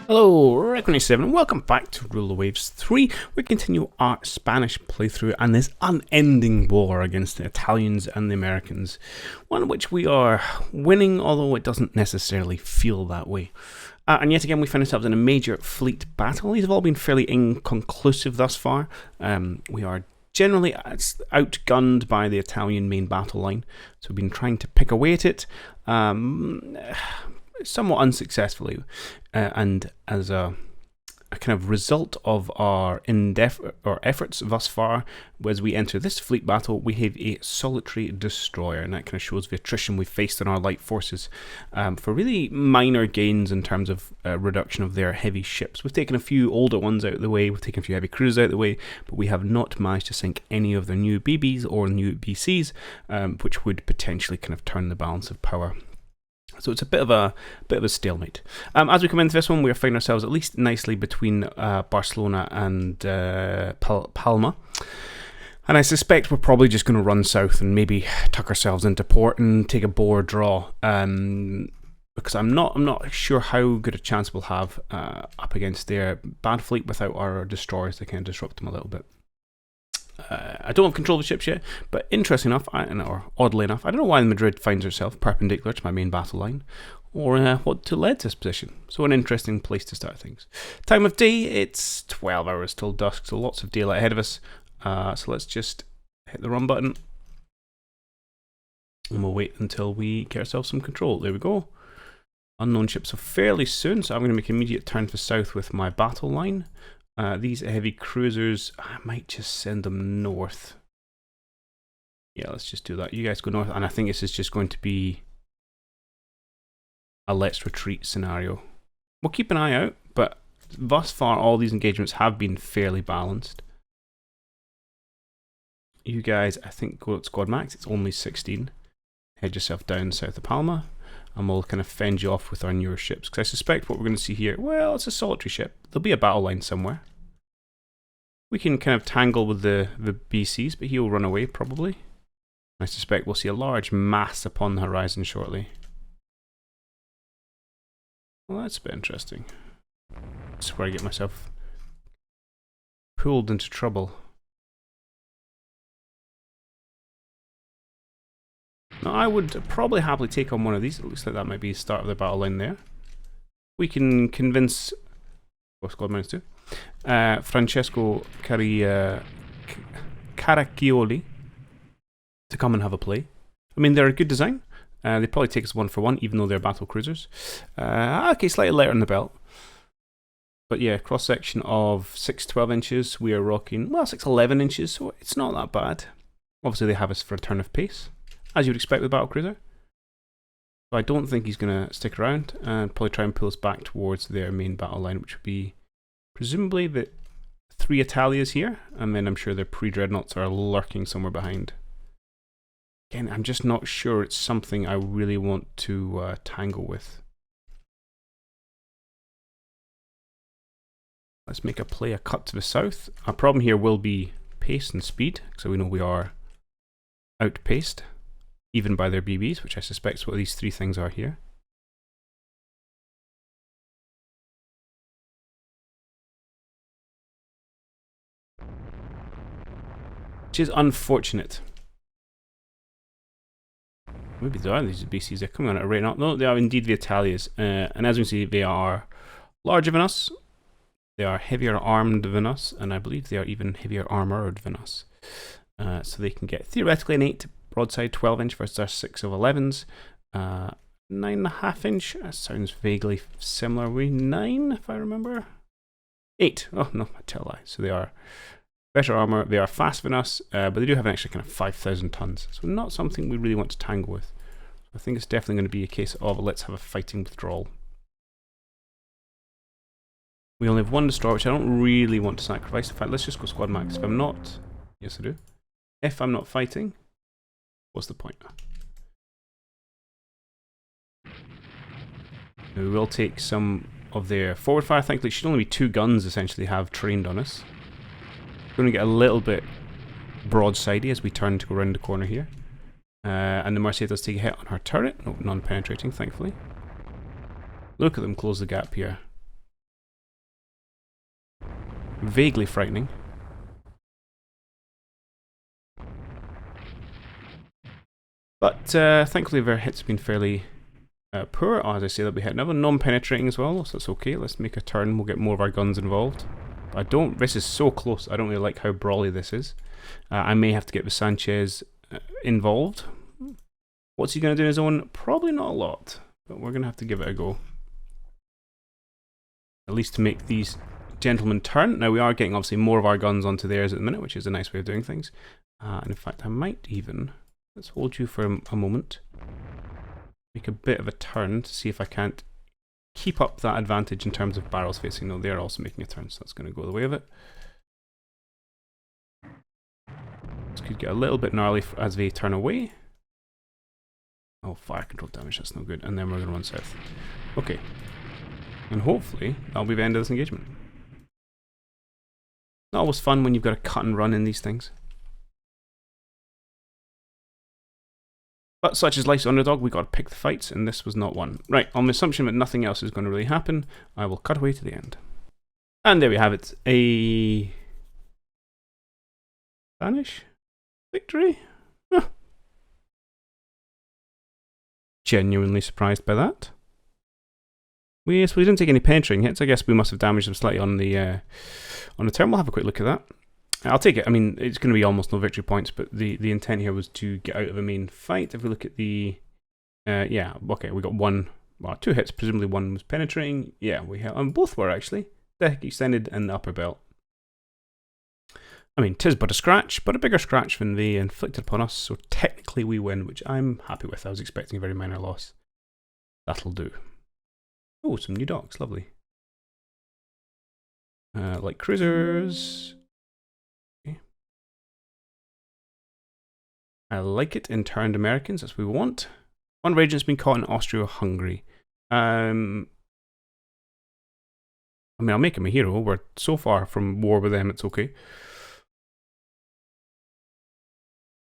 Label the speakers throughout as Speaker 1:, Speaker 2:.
Speaker 1: Hello, Reckoning7, and welcome back to Rule the Waves 3. We continue our Spanish playthrough and this unending war against the Italians and the Americans. One which we are winning, although it doesn't necessarily feel that way. And yet again, we find ourselves in a major fleet battle. These have all been fairly inconclusive thus far. We are generally outgunned by the Italian main battle line, so we've been trying to pick away at it. Somewhat unsuccessfully, and as a kind of result of our efforts thus far, as we enter this fleet battle, we have a solitary destroyer, and that kind of shows the attrition we've faced in our light forces for really minor gains in terms of reduction of their heavy ships. We've taken a few older ones out of the way, we've taken a few heavy cruisers out of the way, but we have not managed to sink any of their new BBs or new BCs, which would potentially kind of turn the balance of power. So it's a bit of a stalemate. As we come into this one, we are finding ourselves at least nicely between Barcelona and Palma. And I suspect we're probably just going to run south and maybe tuck ourselves into port and take a bore draw. Because I'm not sure how good a chance we'll have up against their bad fleet without our destroyers to kind of disrupt them a little bit. I don't have control of the ships yet, but interesting enough, or oddly enough, I don't know why Madrid finds herself perpendicular to my main battle line, or what led to this position. So an interesting place to start things. Time of day, it's 12 hours till dusk, so lots of daylight ahead of us. So let's just hit the run button, and we'll wait until we get ourselves some control. There we go. Unknown ships are fairly soon, so I'm going to make an immediate turn to south with my battle line. These heavy cruisers, I might just send them north. Yeah, let's just do that. You guys go north, and I think this is just going to be a let's retreat scenario. We'll keep an eye out, but thus far all these engagements have been fairly balanced. You guys, I think, go at squad max. It's only 16. Head yourself down south of Palma, and we'll kind of fend you off with our newer ships. Because I suspect what we're going to see here, well, it's a solitary ship. There'll be a battle line somewhere. We can kind of tangle with the BCs, but he'll run away probably. I suspect we'll see a large mass upon the horizon shortly. Well, that's a bit interesting. This is where I get myself pulled into trouble. Now, I would probably happily take on one of these. It looks like that might be the start of the battle line there. We can convince squad minus 2. Francesco Caraccioli to come and have a play. I mean, they're a good design. They probably take us 1 for 1, even though they're battle cruisers. Okay, slightly lighter in the belt. But yeah, cross section of 6'12" inches. We are rocking, well, 6'11" inches, so it's not that bad. Obviously, they have us for a turn of pace, as you'd expect with battle cruiser. So I don't think he's going to stick around and probably try and pull us back towards their main battle line, which would be presumably the 3 Italias here, and then I'm sure their pre-dreadnoughts are lurking somewhere behind. Again, I'm just not sure it's something I really want to tangle with. Let's make a cut to the south. Our problem here will be pace and speed, so we know we are outpaced, even by their BBs, which I suspect is what these 3 things are here. Which is unfortunate. Maybe they are these BCs, they're coming on at a rate. No, they are indeed the Italias. And as we can see, they are larger than us, they are heavier armed than us, and I believe they are even heavier armoured than us. So they can get theoretically an 8 broadside 12-inch versus our 6 of 11s. 9.5 inch, that sounds vaguely similar. We 9, if I remember. 8. Oh no, I tell a lie. So they are better armor, they are faster than us, but they do have an extra kind of 5,000 tons. So not something we really want to tangle with. So I think it's definitely going to be a case of let's have a fighting withdrawal. We only have 1 destroyer, which I don't really want to sacrifice. In fact, let's just go squad max. If I'm not, yes I do. If I'm not fighting, what's the point? We will take some of their forward fire. Thankfully, it should only be 2 guns essentially have trained on us. We're going to get a little bit broadsidey as we turn to go around the corner here. And the Mercia does take a hit on her turret. No, non-penetrating, thankfully. Look at them close the gap here. vaguely frightening. But thankfully their hits have been fairly poor. Oh, as I say, that we hit another non-penetrating as well, so it's okay. Let's make a turn, we'll get more of our guns involved. This is so close, I don't really like how brawly this is. I may have to get the Sanchez involved. What's he going to do on his own? Probably not a lot, but we're going to have to give it a go. At least to make these gentlemen turn. Now we are getting obviously more of our guns onto theirs at the minute, which is a nice way of doing things. And in fact I might even, let's hold you for a moment, make a bit of a turn to see if I can't keep up that advantage in terms of barrels facing. No, they're also making a turn, so that's going to go the way of it. This could get a little bit gnarly as they turn away. Oh, fire control damage, that's no good. And then we're going to run south. Okay. And hopefully that'll be the end of this engagement. Not always fun when you've got to cut and run in these things. But such is life's underdog, we got to pick the fights, and this was not one. Right, on the assumption that nothing else is going to really happen, I will cut away to the end. And there we have it, a Spanish victory? Huh. Genuinely surprised by that. We didn't take any penetrating hits. I guess we must have damaged them slightly on the turn. We'll have a quick look at that. I'll take it. I mean, it's going to be almost no victory points, but the intent here was to get out of the main fight. If we look at the, yeah, okay, we got well, 2 hits. Presumably one was penetrating. Yeah, we have, and both were actually. Deck extended and the upper belt. I mean, 'tis but a scratch, but a bigger scratch than they inflicted upon us. So technically we win, which I'm happy with. I was expecting a very minor loss. That'll do. Oh, some new docks, lovely. Like cruisers. Okay. I like it. Interned Americans, that's what we want. One regent's been caught in Austria-Hungary. I mean, I'll make him a hero. We're so far from war with them, it's okay.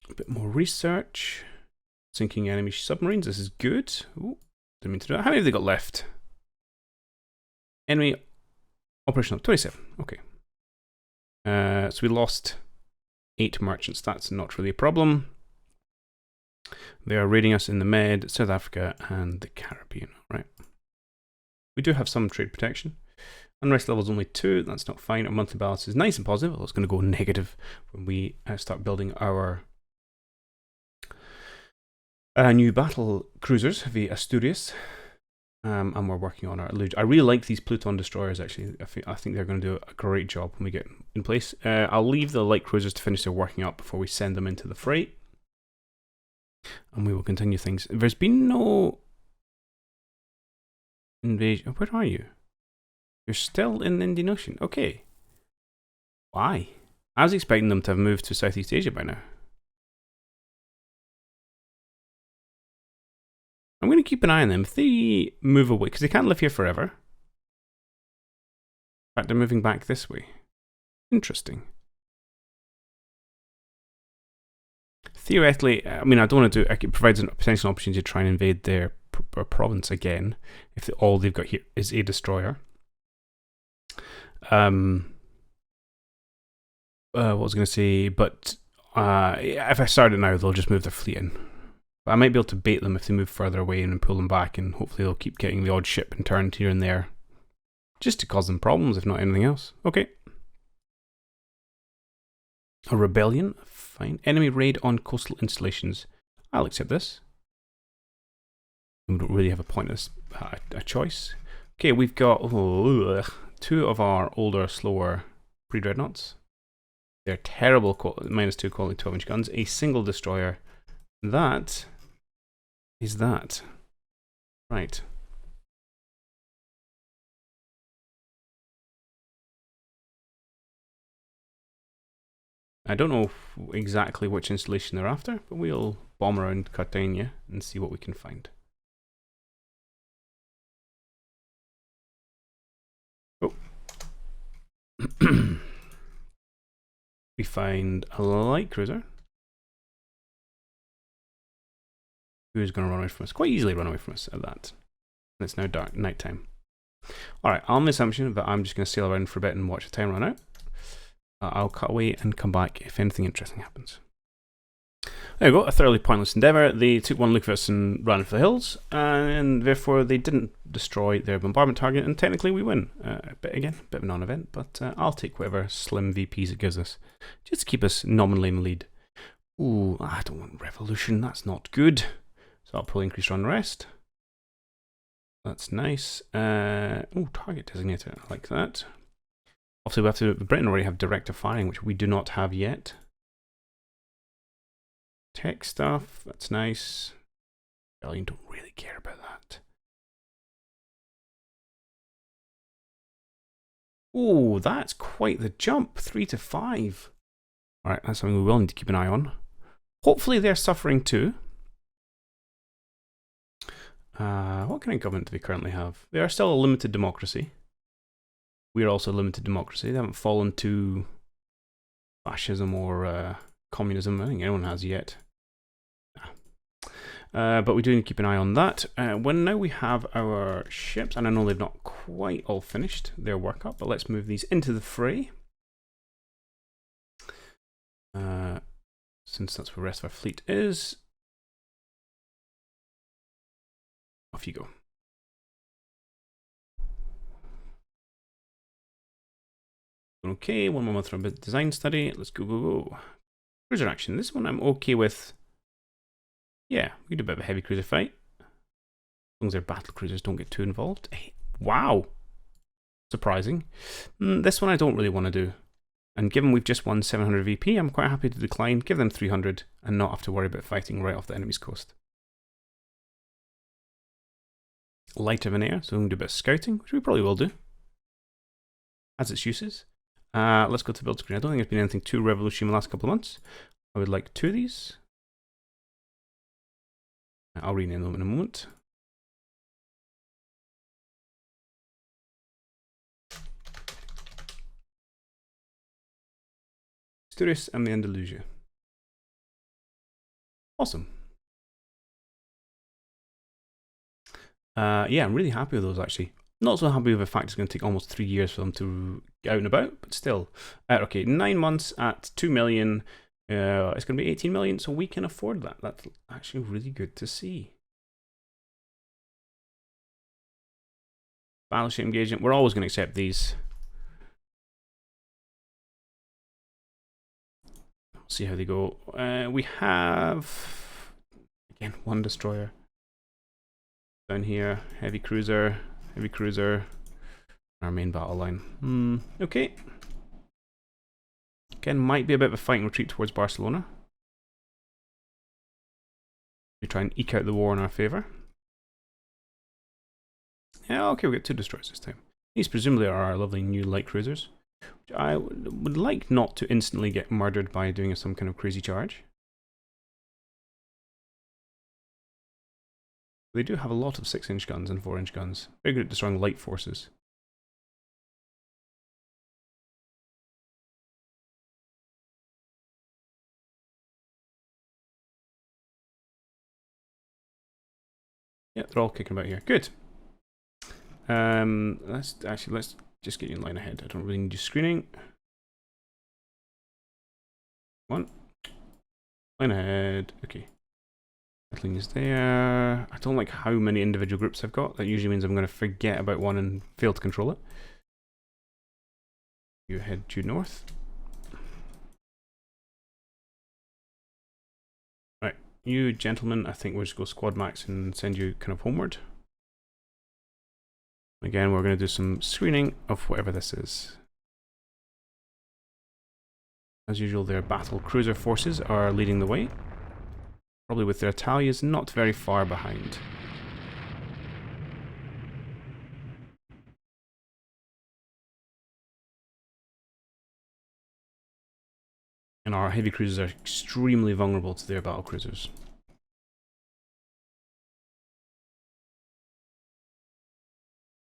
Speaker 1: A bit more research. Sinking enemy submarines, this is good. Ooh, didn't mean to do that. How many have they got left? Enemy operational 27. Okay. So we lost 8 merchants. That's not really a problem. They are raiding us in the Med, South Africa, and the Caribbean. Right. We do have some trade protection. Unrest level is only 2. That's not fine. Our monthly balance is nice and positive. Well, it's going to go negative when we start building our new battle cruisers, the Asturias. And we're working on our illusion. I really like these Pluton destroyers, actually. I think they're going to do a great job when we get in place. I'll leave the light cruisers to finish their working up before we send them into the fray. And we will continue things. There's been no invasion. Where are you? You're still in the Indian Ocean. Okay. Why? I was expecting them to have moved to Southeast Asia by now. I'm going to keep an eye on them. If they move away, because they can't live here forever. In fact, they're moving back this way. Interesting. Theoretically, I mean, I don't want to do it provides a potential opportunity to try and invade their province again, if all they've got here is a destroyer. What was I going to say? But if I start it now, they'll just move their fleet in. But I might be able to bait them if they move further away and pull them back, and hopefully they'll keep getting the odd ship and turned here and there. Just to cause them problems, if not anything else. Okay. A rebellion? Fine. Enemy raid on coastal installations. I'll accept this. We don't really have a choice. Okay, we've got 2 of our older, slower pre-dreadnoughts. They're terrible, -2 quality 12-inch guns. A single destroyer. That is that. Right. I don't know exactly which installation they're after, but we'll bomb around Cartagena and see what we can find. Oh. We find a light cruiser. Who's going to run away from us? Quite easily run away from us at that. And it's now night time. Alright, on the assumption that I'm just going to sail around for a bit and watch the time run out. I'll cut away and come back if anything interesting happens. There we go, a thoroughly pointless endeavour. They took one look at us and ran for the hills, and therefore they didn't destroy their bombardment target, and technically we win. But again, a bit of a non-event, but I'll take whatever slim VPs it gives us, just to keep us nominally in the lead. Ooh, I don't want revolution, that's not good. So I'll probably increase run rest. That's nice. Oh, target designator, I like that. Obviously, we have to. Britain already have director firing, which we do not have yet. Tech stuff, that's nice. Rebellion don't really care about that. Oh, that's quite the jump, 3 to 5. All right, that's something we will need to keep an eye on. Hopefully, they're suffering too. What kind of government do they currently have? They are still a limited democracy. We are also a limited democracy. They haven't fallen to fascism or communism. I think anyone has yet. But we do need to keep an eye on that. When now we have our ships, and I know they've not quite all finished their work up, but let's move these into the fray. Since that's where the rest of our fleet is. Off you go. Okay, 1 more month for a bit design study. Let's go. Cruiser action. This one I'm okay with. Yeah, we do a bit of a heavy cruiser fight. As long as their battle cruisers don't get too involved. Hey, wow! Surprising. This one I don't really want to do. And given we've just won 700 VP, I'm quite happy to decline, give them 300, and not have to worry about fighting right off the enemy's coast. Light of an air, so we can do a bit of scouting, which we probably will do. Has its uses. Let's go to build screen. I don't think there's been anything too revolutionary in the last couple of months. I would like 2 of these. I'll rename them in a moment. Asturias and the Andalusia. Awesome. Yeah, I'm really happy with those actually. Not so happy with the fact it's going to take almost 3 years for them to get out and about, but still. Okay, 9 months at 2 million. It's going to be 18 million, so we can afford that. That's actually really good to see. Battleship engagement. We're always going to accept these. See how they go. We have, again, 1 destroyer. Down here, heavy cruiser, our main battle line. Okay. Again, might be a bit of a fight and retreat towards Barcelona. We try and eke out the war in our favour. Yeah, okay, we got 2 destroyers this time. These presumably are our lovely new light cruisers. Which I would like not to instantly get murdered by doing some kind of crazy charge. They do have a lot of 6-inch guns and 4-inch guns. Very good at destroying light forces. Yeah, they're all kicking about here. Good. Let's just get you in line ahead. I don't really need you screening. 1. Line ahead. Okay. Settling is there. I don't like how many individual groups I've got. That usually means I'm going to forget about one and fail to control it. You head due north. Right, you gentlemen, I think we'll just go squad max and send you kind of homeward. Again, we're going to do some screening of whatever this is. As usual, their battle cruiser forces are leading the way. Probably with their Italias not very far behind. And our heavy cruisers are extremely vulnerable to their battle cruisers.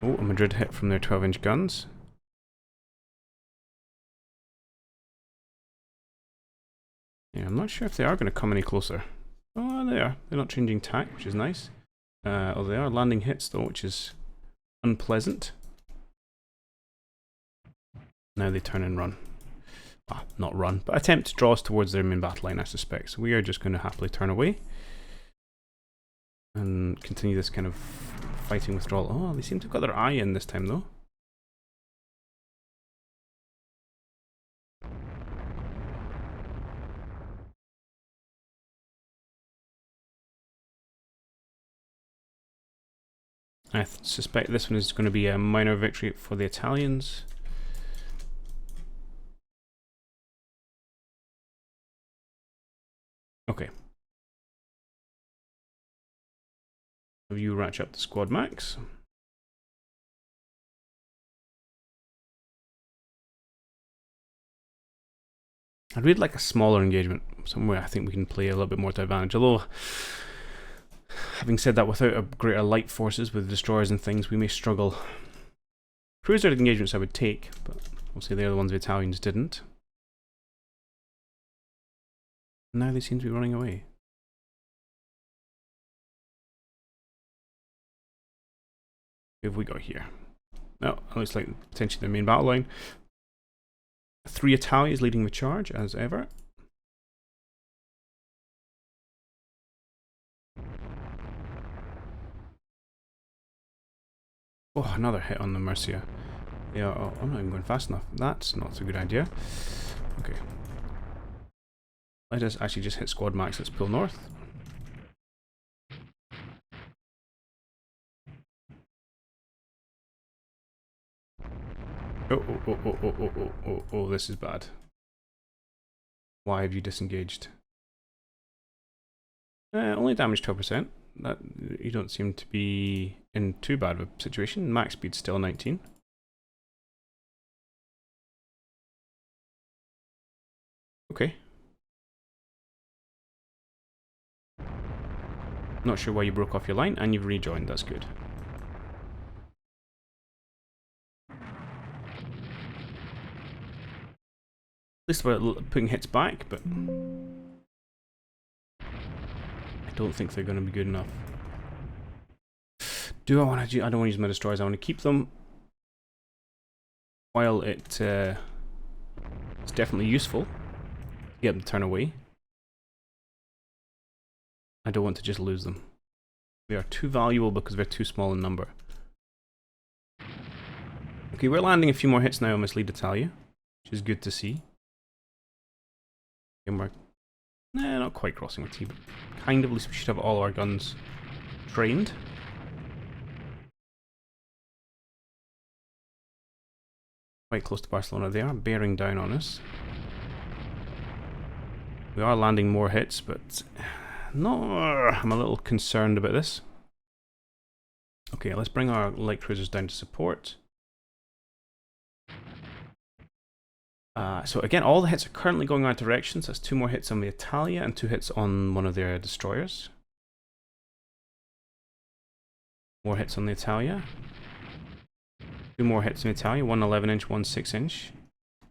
Speaker 1: Oh, a Madrid hit from their 12-inch guns. Yeah, I'm not sure if they are going to come any closer. Oh, they are. They're not changing tack, which is nice. Oh, they are landing hits though, which is unpleasant. Now they turn and run. not run, but attempt to draw us towards their main battle line, I suspect. So we are just going to happily turn away and continue this kind of fighting withdrawal. Oh, they seem to have got their eye in this time, though. I suspect this one is going to be a minor victory for the Italians. Okay. Have you ratchet up the squad max? I'd really like a smaller engagement, somewhere I think we can play a little bit more to advantage. Although, having said that, without a greater light forces with destroyers and things, we may struggle. Cruiser engagements I would take, but obviously they're the ones the Italians didn't. Now they seem to be running away. What have we got here? No, it looks like potentially their main battle line. 3 Italians leading the charge, as ever. Oh, another hit on the Mercia. Yeah, oh, I'm not even going fast enough. That's not a good idea. Okay. Let us actually just hit squad max. Let's pull north. Oh, this is bad. Why have you disengaged? Only damage 12%. That, you don't seem to be in too bad of a situation. Max speed still 19. Okay. Not sure why you broke off your line, and you've rejoined. That's good. At least we're putting hits back, but I don't think they're going to be good enough. Do I want to? I don't want to use my destroyers. I want to keep them. While it's definitely useful to get them to turn away, I don't want to just lose them. They are too valuable because they're too small in number. Okay, we're landing a few more hits now on Mislead Italia, which is good to see. And we're not quite crossing with T, but kind of. At least we should have all our guns trained. Quite close to Barcelona. They are bearing down on us. We are landing more hits, but I'm a little concerned about this. Okay, let's bring our light cruisers down to support. So again, all the hits are currently going our direction. So that's 2 more hits on the Italia and 2 hits on one of their destroyers. More hits on the Italia. 2 more hits on the Italia. 1 11-inch, 1 6-inch. I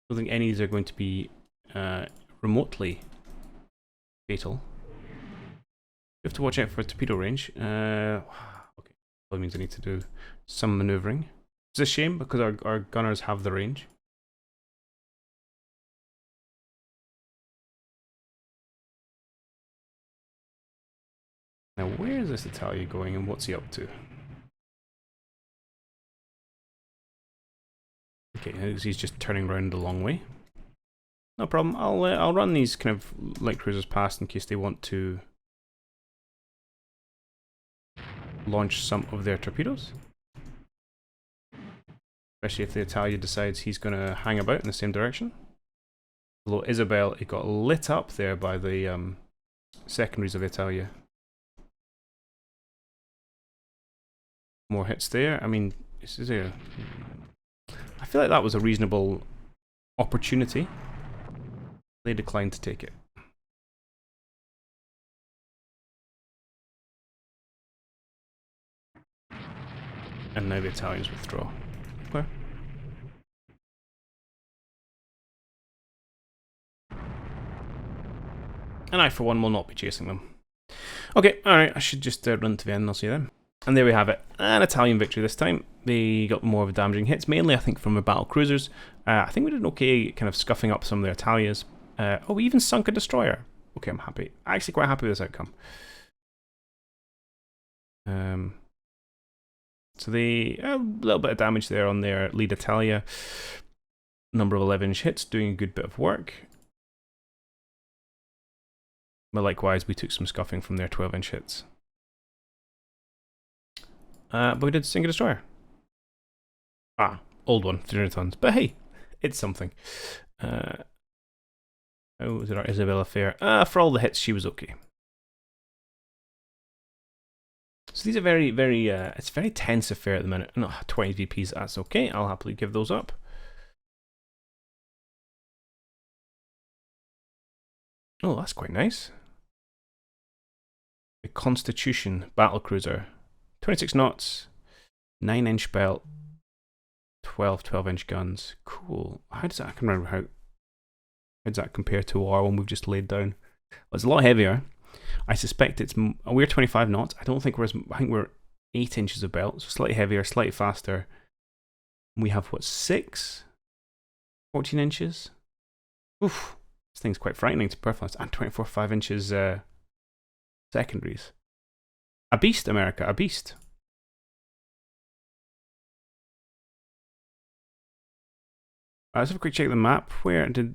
Speaker 1: don't think any of these are going to be remotely fatal. We have to watch out for torpedo range. Okay, that means I need to do some manoeuvring. It's a shame because our gunners have the range. Now, where is this Italia going and what's he up to? Okay, he's just turning around the long way. No problem. I'll run these kind of light cruisers past in case they want to launch some of their torpedoes. Especially if the Italia decides he's going to hang about in the same direction. Although Isabel, it got lit up there by the secondaries of Italia. More hits there. I mean, this is a... I feel like that was a reasonable opportunity. They declined to take it. And now the Italians withdraw. Okay. And I, for one, will not be chasing them. Okay, alright, I should just run to the end and I'll see you then. And there we have it, an Italian victory this time. They got more of a damaging hits, mainly I think from the battle cruisers. I think we did okay kind of scuffing up some of their Italias. Oh, we even sunk a destroyer. Okay, I'm happy. Actually quite happy with this outcome. So they a little bit of damage there on their lead Italia. Number of 11-inch hits, doing a good bit of work. But likewise, we took some scuffing from their 12-inch hits. But we did sink a destroyer. Ah, old one, 300 tons. But hey, it's something. Oh, was it our Isabella Fair? For all the hits, she was okay. So these are very, very, it's a very tense affair at the minute. No, 20 VPs, that's okay. I'll happily give those up. Oh, that's quite nice. The Constitution battlecruiser. 26 knots, 9-inch belt, 12-inch guns. Cool. How does that, I can remember how does that compare to our one we've just laid down? Well, it's a lot heavier. I suspect it's, we're 25 knots. I don't think we're, I think we're 8 inches of belt, so slightly heavier, slightly faster. We have, what, 14 inches? Oof, this thing's quite frightening to be perfect, and 5 inches secondaries. A beast, America, a beast. Let's have a quick check of the map. Where did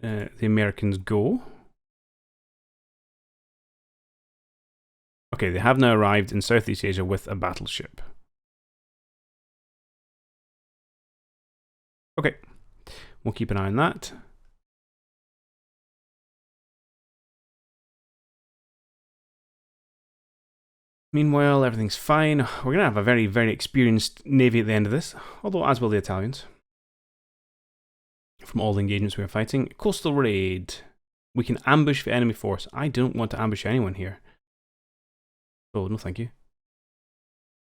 Speaker 1: the Americans go? Okay, they have now arrived in Southeast Asia with a battleship. Okay, we'll keep an eye on that. Meanwhile, everything's fine. We're going to have a very, very experienced navy at the end of this, although as will the Italians. From all the engagements we are fighting. Coastal raid. We can ambush the enemy force. I don't want to ambush anyone here. Oh, no thank you.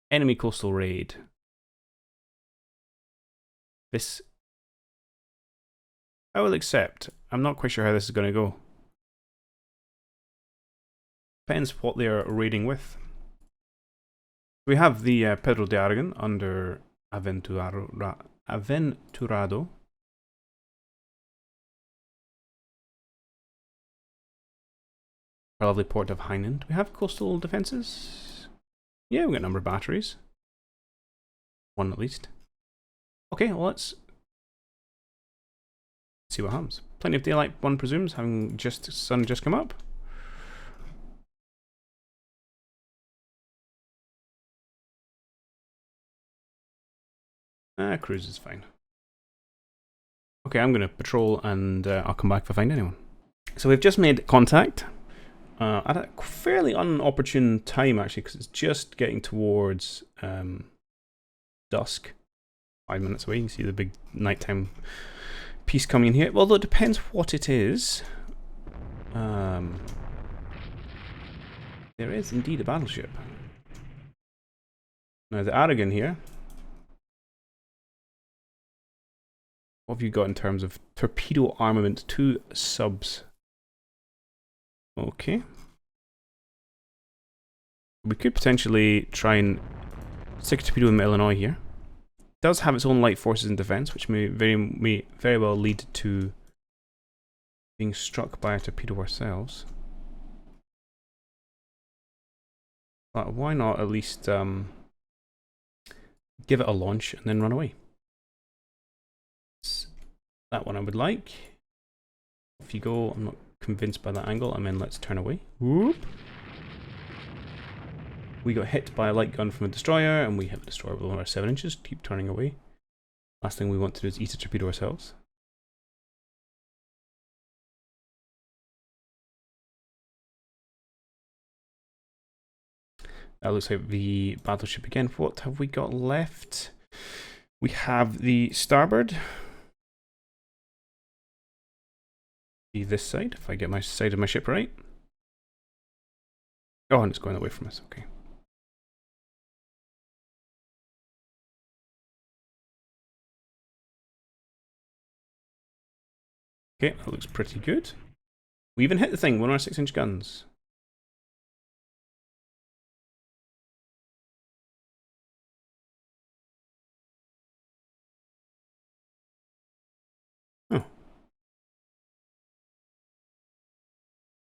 Speaker 1: Enemy coastal raid. This I will accept. I'm not quite sure how this is going to go. Depends what they're raiding with. We have the Pedro de Aragon under Aventurado. Our lovely port of Hainan. Do we have coastal defences? Yeah, we've got a number of batteries. One at least. Okay, well let's see what happens. Plenty of daylight, one presumes, having sun just come up. Cruise is fine. Okay, I'm going to patrol and I'll come back if I find anyone. So we've just made contact at a fairly unopportune time actually, because it's just getting towards dusk. 5 minutes away, you can see the big nighttime piece coming in here. Well, although it depends what it is. There is indeed a battleship. Now the Aragon here. What have you got in terms of torpedo armament? 2 subs. Okay. We could potentially try and stick a torpedo in Illinois here. It does have its own light forces and defense, which may very well lead to being struck by a torpedo ourselves. But why not at least give it a launch and then run away? That one I would like. If you go, I'm not convinced by that angle. I mean, let's turn away. Whoop. We got hit by a light gun from a destroyer, and we hit a destroyer with one of our 7 inches. Keep turning away. Last thing we want to do is eat a torpedo ourselves. That looks like the battleship again. What have we got left? We have the starboard. This side, if I get my side of my ship right. Oh, and it's going away from us, okay. Okay, that looks pretty good. We even hit the thing, one of our 6-inch guns.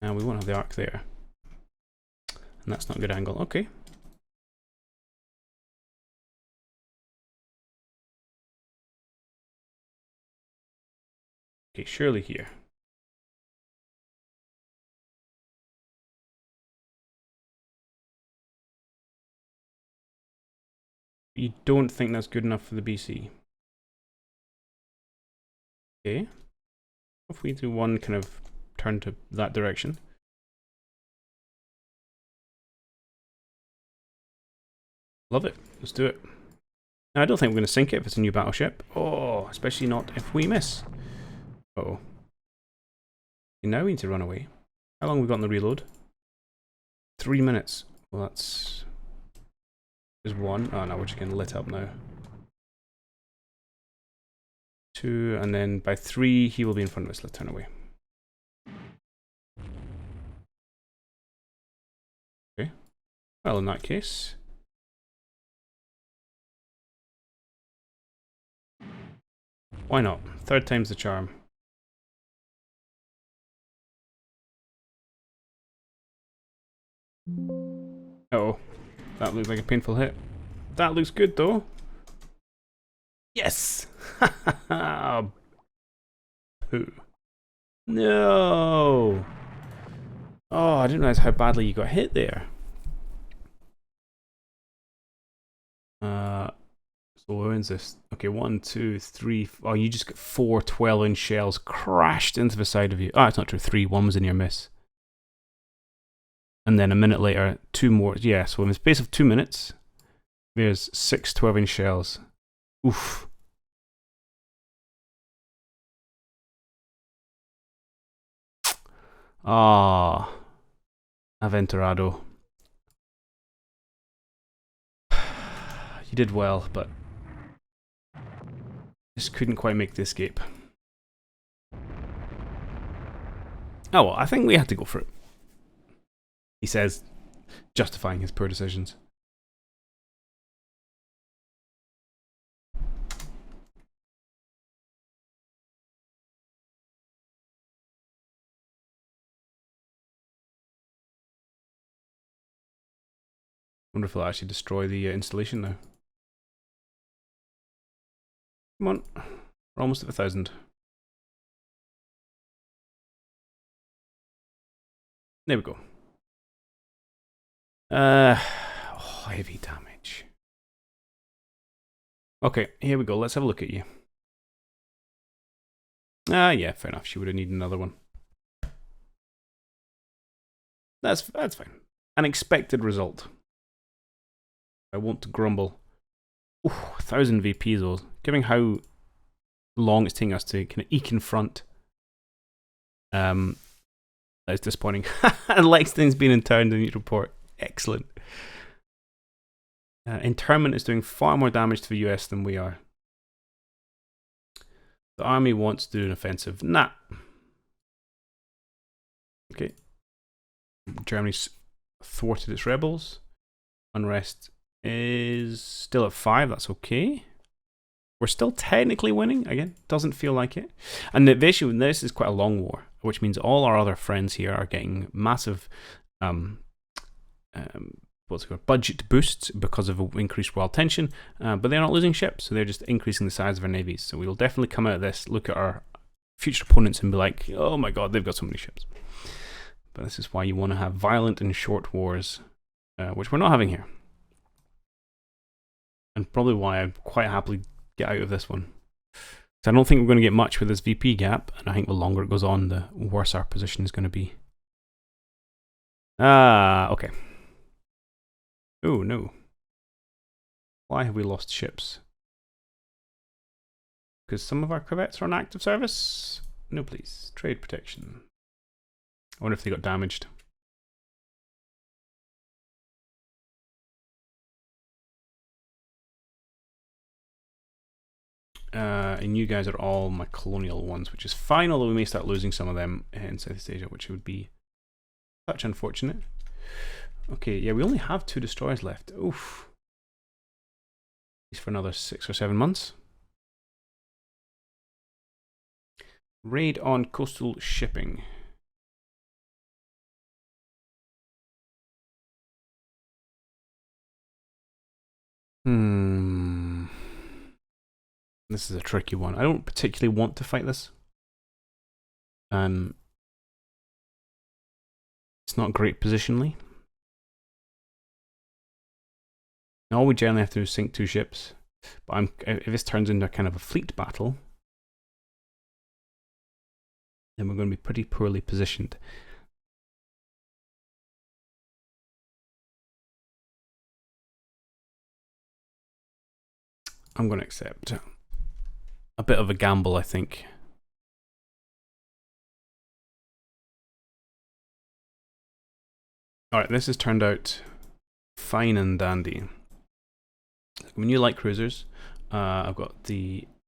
Speaker 1: And we won't have the arc there. And that's not a good angle. Okay. Okay, surely here. You don't think that's good enough for the BC? Okay. If we do one kind of turn to that direction. Love it. Let's do it. Now, I don't think we're going to sink it if it's a new battleship. Oh, especially not if we miss. Uh-oh. Okay, now we need to run away. How long have we got on the reload? 3 minutes. Well, that's... There's one. Oh, no, we're just getting lit up now. 2, and then by 3, he will be in front of us. Let's turn away. Okay. Well, in that case... Why not? Third time's the charm. Uh-oh. That looks like a painful hit. That looks good, though. Yes! Pooh. No! Oh, I didn't realize how badly you got hit there. So when's this? Okay, 1, 2, 3. Oh, you just got 4 12-inch shells crashed into the side of you. Oh, it's not true. 3. 1 was in your miss. And then a minute later, 2 more. Yeah, so in the space of 2 minutes, there's 6 12-inch shells. Oof. Ah, Aventurado. You did well, but just couldn't quite make the escape. Oh well, I think we had to go for it. He says, justifying his poor decisions. Wonder if it'll actually destroy the installation now. Come on, we're almost at 1,000. There we go. Oh, heavy damage. Okay, here we go. Let's have a look at you. Ah, yeah, fair enough. She would have needed another one. That's fine. An expected result. I won't grumble. Ooh, 1,000 VP though. Given how long it's taking us to kind of eke in front. That is disappointing. And Lexington's been interned in each report. Excellent. Internment is doing far more damage to the US than we are. The army wants to do an offensive. Nah. Okay. Germany's thwarted its rebels. Unrest is still at 5. That's okay. We're still technically winning. Again, doesn't feel like it. And the issue with this is quite a long war, which means all our other friends here are getting massive what's it called, budget boosts because of increased world tension, but they're not losing ships, so they're just increasing the size of our navies. So we'll definitely come out of this, look at our future opponents and be like, oh my god, they've got so many ships. But this is why you want to have violent and short wars, which we're not having here. And probably why I'd quite happily get out of this one. So I don't think we're going to get much with this VP gap, and I think the longer it goes on, the worse our position is going to be. Okay. Oh no. Why have we lost ships? Because some of our corvettes are on active service? No please. Trade protection. I wonder if they got damaged. And you guys are all my colonial ones, which is fine, although we may start losing some of them in Southeast Asia, which would be such unfortunate. Okay, yeah, we only have 2 destroyers left. Oof. At least for another 6 or 7 months. Raid on coastal shipping. This is a tricky one. I don't particularly want to fight this. It's not great positionally. All we generally have to do is sink 2 ships. But if this turns into kind of a fleet battle, then we're going to be pretty poorly positioned. I'm going to accept. A bit of a gamble, I think. Alright, this has turned out fine and dandy. New light cruisers. I've got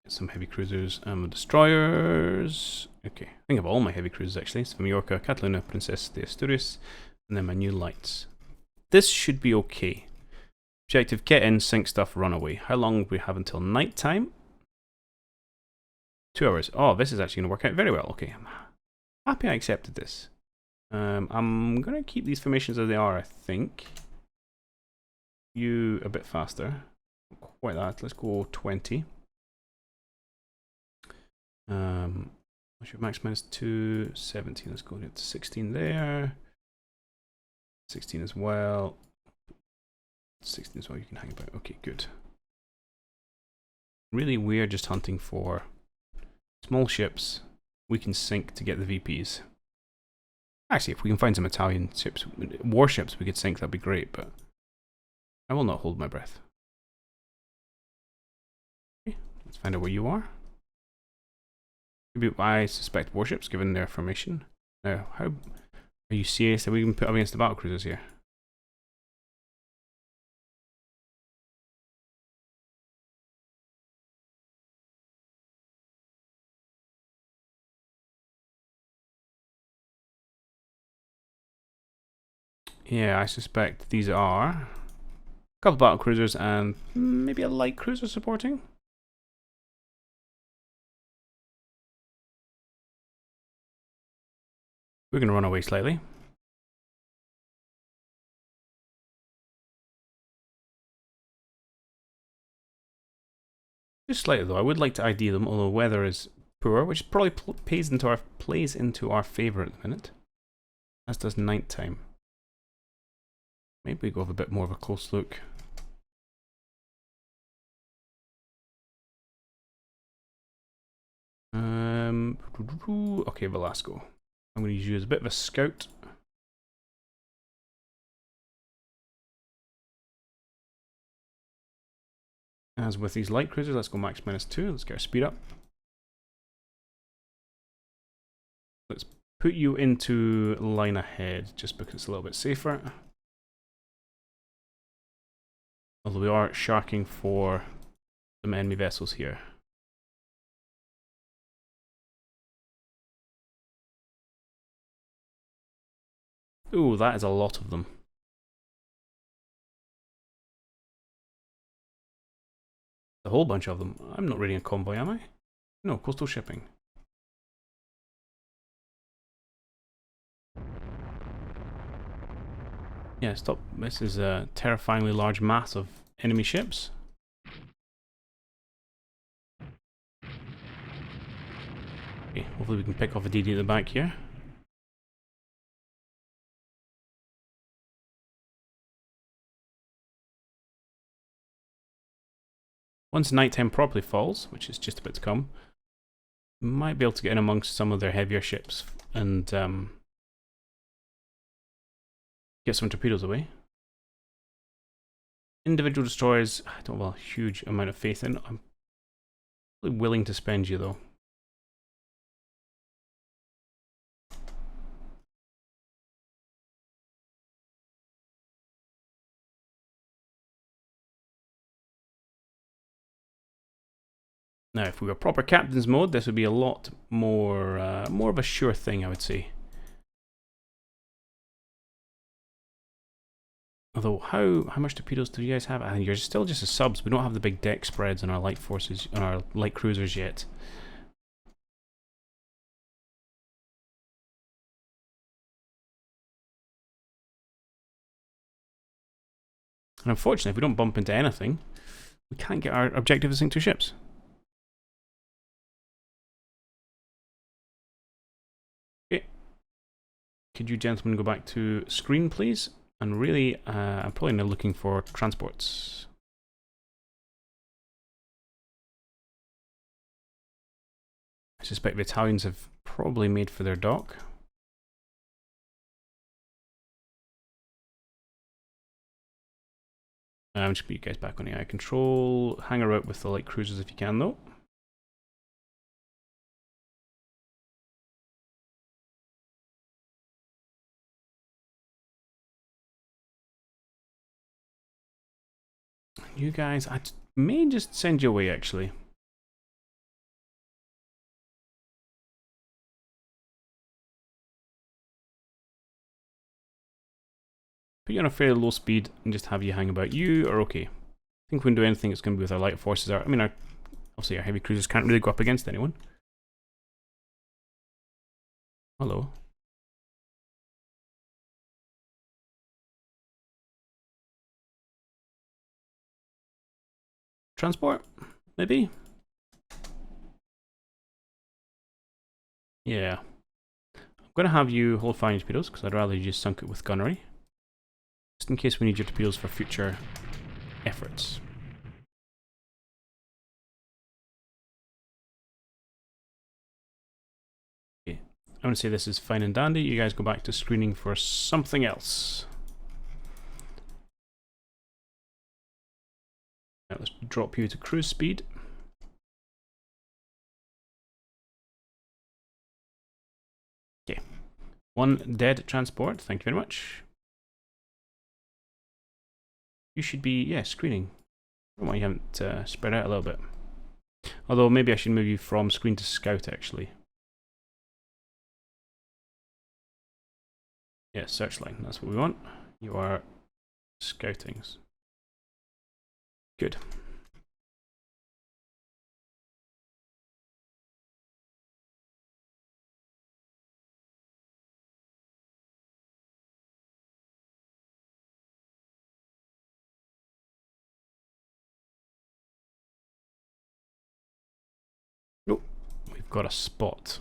Speaker 1: some heavy cruisers and destroyers. Okay, I think of all my heavy cruisers actually. So Mallorca, Cataluna, Princess de Asturias, and then my new lights. This should be okay. Objective: get in, sink stuff, run away. How long do we have until night time? 2 hours. Oh, this is actually going to work out very well. Okay, I'm happy I accepted this. I'm going to keep these formations as they are, I think. You a bit faster. Not quite that. Let's go 20. What's your max -2? 17. Let's go to 16 there. 16 as well. 16 as well, you can hang about. Okay, good. Really, we're just hunting for small ships we can sink to get the VPs. Actually, if we can find some Italian ships, warships we could sink, that'd be great, but I will not hold my breath. Okay, let's find out where you are. Maybe I suspect warships, given their formation. Now, how are you serious that we can put up against the battle cruisers here? Yeah, I suspect these are a couple of battle cruisers and maybe a light cruiser supporting. We're going to run away slightly. Just slightly though. I would like to ID them, although weather is poor, which probably plays into our favour at the minute. As does night time. Maybe we go with a bit more of a close look. Okay, Velasco. I'm going to use you as a bit of a scout. As with these light cruisers, let's go max -2. Let's get our speed up. Let's put you into line ahead, just because it's a little bit safer. Although we are sharking for some enemy vessels here. Ooh, that is a lot of them. A whole bunch of them. I'm not raiding a convoy, am I? No, coastal shipping. Yeah, stop. This is a terrifyingly large mass of enemy ships. Okay, hopefully we can pick off a DD at the back here. Once nighttime properly falls, which is just about to come, we might be able to get in amongst some of their heavier ships and get some torpedoes away. Individual destroyers, I don't have a huge amount of faith in. I'm really willing to spend you though. Now, if we were proper captain's mode, this would be a lot more, more of a sure thing, I would say. Although, how much torpedoes do you guys have? I think you're still just a subs. We don't have the big deck spreads on our light forces, on our light cruisers yet. And unfortunately, if we don't bump into anything, we can't get our objective to sink 2 ships. could you gentlemen go back to screen, please? And really, I'm probably now looking for transports. I suspect the Italians have probably made for their dock. Just put you guys back on AI control. Hang around with the light cruisers if you can, though. You guys, I may just send you away, actually. Put you on a fairly low speed and just have you hang about. You are okay. I think if we can do anything, it's going to be with our light forces. I mean, obviously our heavy cruisers can't really go up against anyone. Hello. Transport, maybe? Yeah. I'm going to have you hold fire on your torpedoes, because I'd rather you just sunk it with gunnery. Just in case we need your torpedoes for future efforts. Okay. I'm going to say this is fine and dandy. You guys go back to screening for something else. Now let's drop you to cruise speed. Okay. 1 dead transport. Thank you very much. You should be, yeah, screening. I don't know why you haven't spread out a little bit. Although maybe I should move you from screen to scout, actually. Yeah, searchline. That's what we want. You are scouting. Good. Oh, we've got a spot.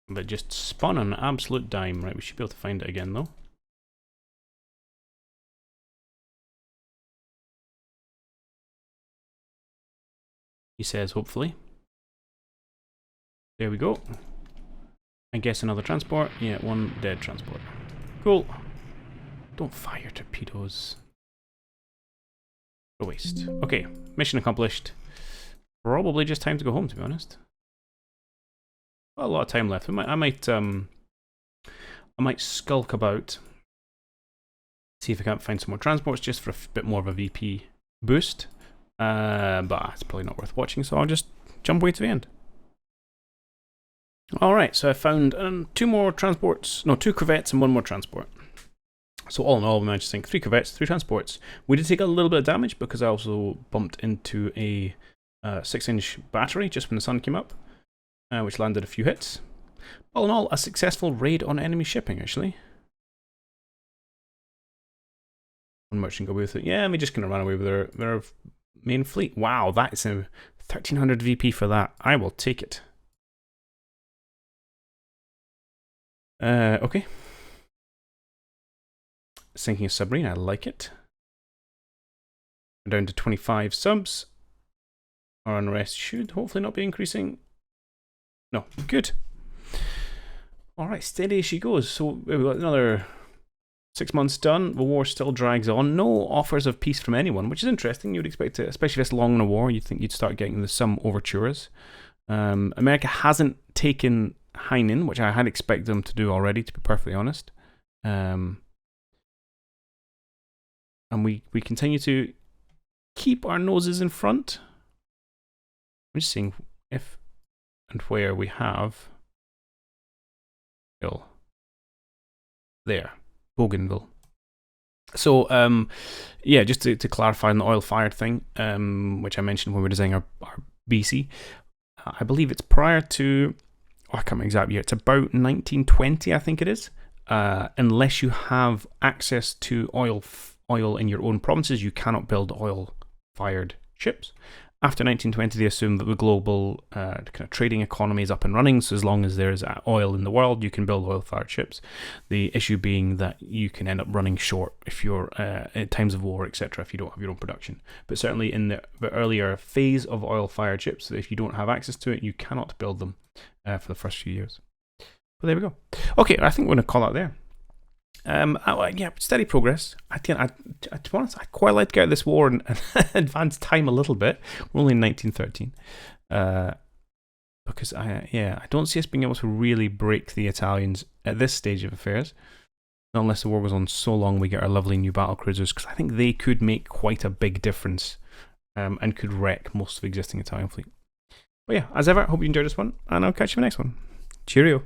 Speaker 1: But just spun on an absolute dime. Right, we should be able to find it again, though. He says, hopefully. There we go. I guess another transport. Yeah, 1 dead transport. Cool. Don't fire torpedoes. A waste. Okay, mission accomplished. Probably just time to go home, to be honest. Got a lot of time left. I might skulk about. See if I can't find some more transports just for a bit more of a VP boost. But it's probably not worth watching, so I'll just jump away to the end. Alright, so I found 2 more transports, no, 2 corvettes and 1 more transport. So all in all, we managed to sink 3 corvettes, 3 transports. We did take a little bit of damage because I also bumped into a 6-inch battery just when the sun came up, which landed a few hits. All in all, a successful raid on enemy shipping, actually. One merchant got away with it. Yeah, we're just going to run away with their main fleet. Wow, that is a 1300 VP for that. I will take it. Okay. Sinking a submarine, I like it. We're down to 25 subs. Our unrest should hopefully not be increasing. No, good. Alright, steady as she goes. So we've got another 6 months done. The war still drags on. No offers of peace from anyone, which is interesting. You would expect it, especially if it's long in a war, you'd think you'd start getting some overtures. America hasn't taken Hainan, which I had expected them to do already, to be perfectly honest. And we continue to keep our noses in front. I'm just seeing if and where we have. There, Bougainville. So, yeah, just to clarify on the oil-fired thing, which I mentioned when we were designing our BC, I believe it's prior to, I can't remember exactly, it's about 1920, I think it is. Unless you have access to oil in your own provinces, you cannot build oil-fired ships. After 1920, they assumed that the global kind of trading economy is up and running, so as long as there's oil in the world, you can build oil-fired ships. The issue being that you can end up running short if you're at times of war, etc., if you don't have your own production. But certainly in the earlier phase of oil-fired ships, if you don't have access to it, you cannot build them for the first few years. But there we go. Okay, I think we're going to call out there. Yeah, steady progress. To be honest, I quite like to get out of this war and advance time a little bit. We're only in 1913, because I don't see us being able to really break the Italians at this stage of affairs, not unless the war goes on so long we get our lovely new battle cruisers, because I think they could make quite a big difference, and could wreck most of the existing Italian fleet. But yeah, as ever, I hope you enjoyed this one, and I'll catch you in the next one. Cheerio.